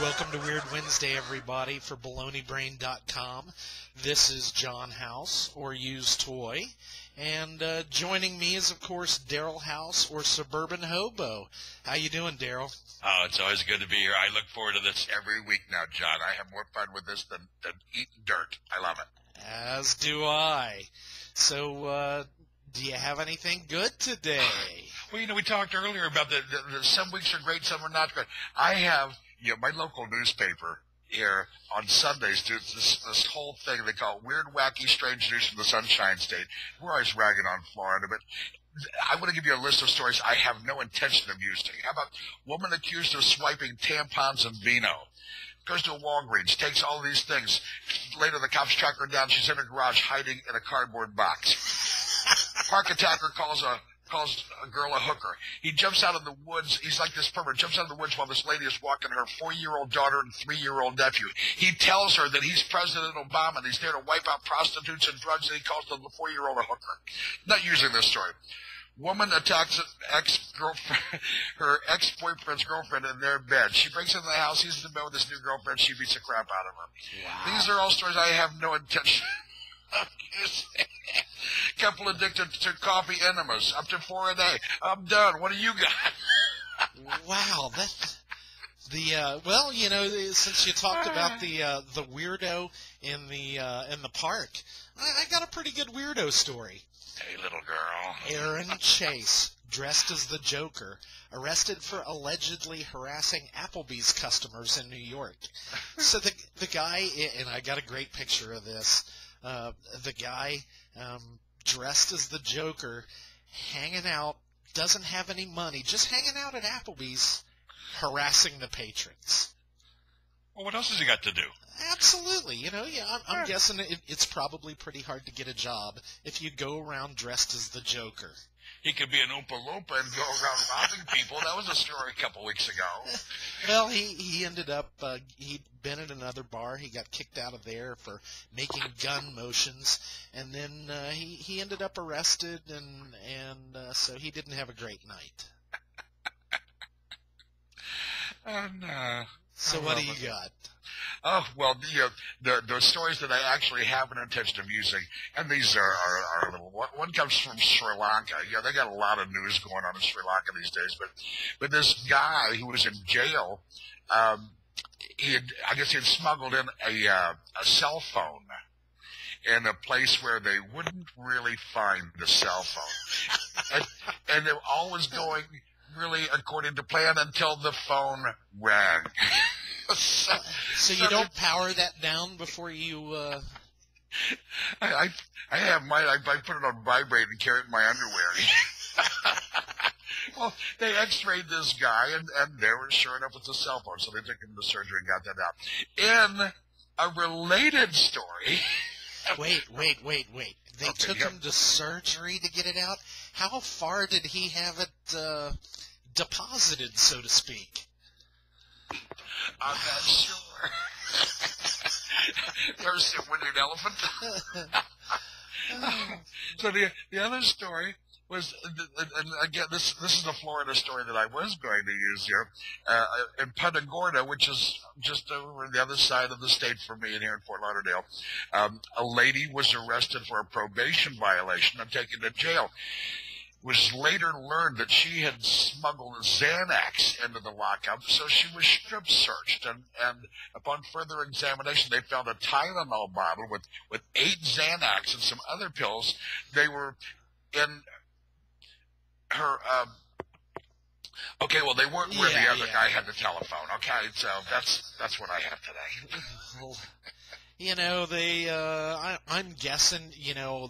welcome to Weird Wednesday, everybody, for BaloneyBrain.com. This is John House, or Used Toy, and joining me is, of course, Daryl House, or Suburban Hobo. How you doing, Daryl? Oh, it's always good to be here. I look forward to this every week now, John. I have more fun with this than eating dirt. I love it. As do I. So, do you have anything good today? Well, we talked earlier about the some weeks are great, some are not great. I have, my local newspaper here on Sundays do this whole thing they call Weird, Wacky, Strange News from the Sunshine State. We're always ragging on Florida, but I want to give you a list of stories I have no intention of using. How about woman accused of swiping tampons and vino? Goes to a Walgreens, takes all these things. Later, the cops track her down. She's in her garage hiding in a cardboard box. Park attacker calls a girl a hooker. He jumps out of the woods. He's like this pervert. Jumps out of the woods while this lady is walking her 4-year-old daughter and 3-year-old nephew. He tells her that he's President Obama and he's there to wipe out prostitutes and drugs, and he calls the 4-year-old a hooker. Not using this story. Woman attacks her ex-boyfriend's girlfriend in their bed. She breaks into the house. He's in bed with his new girlfriend. She beats the crap out of her. Wow. These are all stories I have no intention of using. Couple addicted to coffee enemas, up to 4 a day. I'm done. What do you got? Wow, well, since you talked about the weirdo in the park, I got a pretty good weirdo story. Hey, little girl. Aaron Chase, dressed as the Joker, arrested for allegedly harassing Applebee's customers in New York. So the guy, and I got a great picture of this. The guy dressed as the Joker, hanging out, doesn't have any money, just hanging out at Applebee's, harassing the patrons. Well, what else has he got to do? Absolutely. I'm guessing it's probably pretty hard to get a job if you go around dressed as the Joker. He could be an Oompa Loompa and go around robbing people. That was a story a couple weeks ago. Well, he ended up, he'd been at another bar. He got kicked out of there for making gun motions. And then he ended up arrested, and so he didn't have a great night. So what do you got? Oh, well, the stories that I actually have an intention of using, and these are a little, one comes from Sri Lanka. They got a lot of news going on in Sri Lanka these days, but this guy who was in jail, I guess he had smuggled in a cell phone in a place where they wouldn't really find the cell phone. and all was going really according to plan until the phone rang. So you don't power that down before you... I have mine. I put it on vibrate and carry it in my underwear. Well, they x-rayed this guy, and there was, sure enough, it's a cell phone. So they took him to surgery and got that out. In a related story... Wait. They took him to surgery to get it out? How far did he have it deposited, so to speak? I'm not sure. You ever seen Winded Elephant? So the other story was, and again, this is the Florida story that I was going to use here. In Punta Gorda, which is just over on the other side of the state from me, and here in Fort Lauderdale, a lady was arrested for a probation violation and taken to jail. Was later learned that she had smuggled Xanax into the lockup, so she was strip searched. And upon further examination, they found a Tylenol bottle with 8 Xanax and some other pills. They were in her. Okay, well, they weren't where the other guy had the telephone. Okay, so that's what I have today. Well, I'm guessing,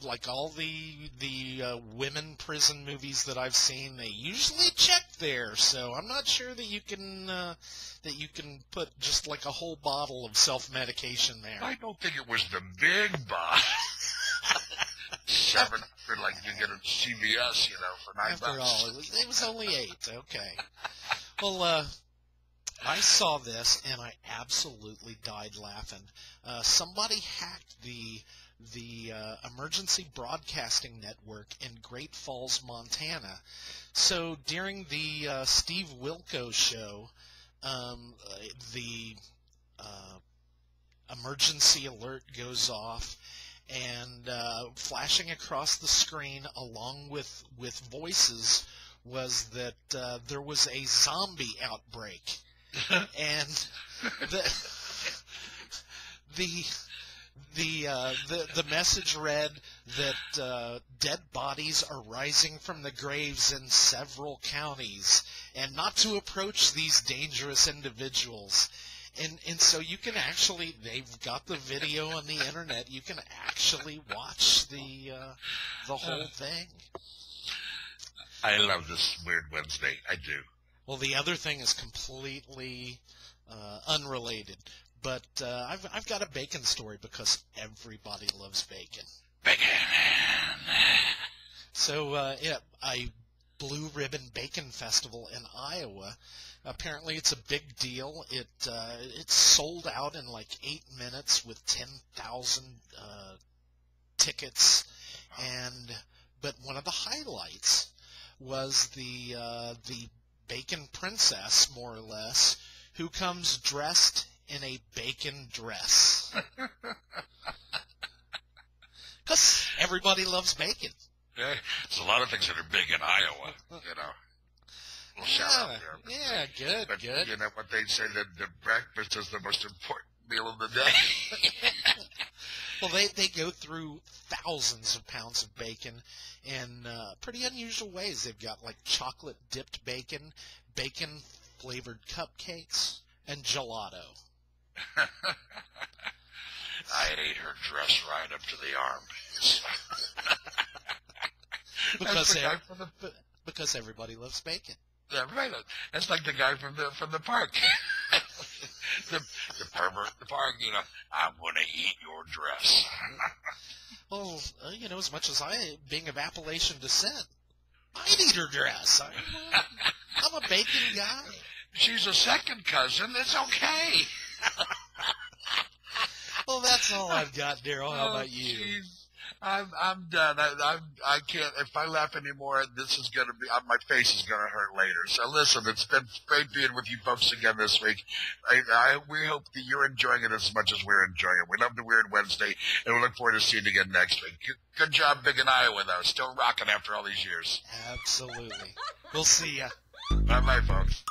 like all the women prison movies that I've seen, they usually check there. So I'm not sure that you can put just like a whole bottle of self-medication there. I don't think it was the big bottle. 700 like you get at CVS, for $9. After all, it was only 8. Okay. Well, I saw this, and I absolutely died laughing. Somebody hacked the Emergency Broadcasting Network in Great Falls, Montana. So during the Steve Wilkos show, the emergency alert goes off, and flashing across the screen along with voices was that there was a zombie outbreak. And the message read that dead bodies are rising from the graves in several counties, and not to approach these dangerous individuals. And so you can actually, they've got the video on the internet. You can actually watch the whole thing. I love this Weird Wednesday. I do. Well, the other thing is completely unrelated, but I've got a bacon story because everybody loves bacon. Bacon. So, a Blue Ribbon Bacon Festival in Iowa. Apparently, it's a big deal. It's sold out in like 8 minutes with 10,000 tickets, but one of the highlights was the bacon princess, more or less, who comes dressed in a bacon dress. Because everybody loves bacon. Yeah, there's a lot of things that are big in Iowa, you know. Little shout out there. Yeah, good, but, good. You know what they say, that the breakfast is the most important meal of the day. Well, they go through thousands of pounds of bacon in pretty unusual ways. They've got like chocolate-dipped bacon, bacon-flavored cupcakes, and gelato. I ate her dress right up to the armpits. Because everybody loves bacon. Yeah, right. That's like the guy from the park. the pervert in the park, you know. I'm going to eat your dress. Well, you know, as much as being of Appalachian descent, I'd eat her dress. I'm a bacon guy. She's a second cousin. It's okay. Well, that's all I've got, Daryl. How about you? Geez. I'm done. I can't. If I laugh anymore, this is gonna be. My face is gonna hurt later. So listen, it's been great being with you folks again this week. We hope that you're enjoying it as much as we're enjoying it. We love the Weird Wednesday, and we look forward to seeing you again next week. Good job, Big in Iowa, though. Still rocking after all these years. Absolutely. We'll see ya. Bye, folks.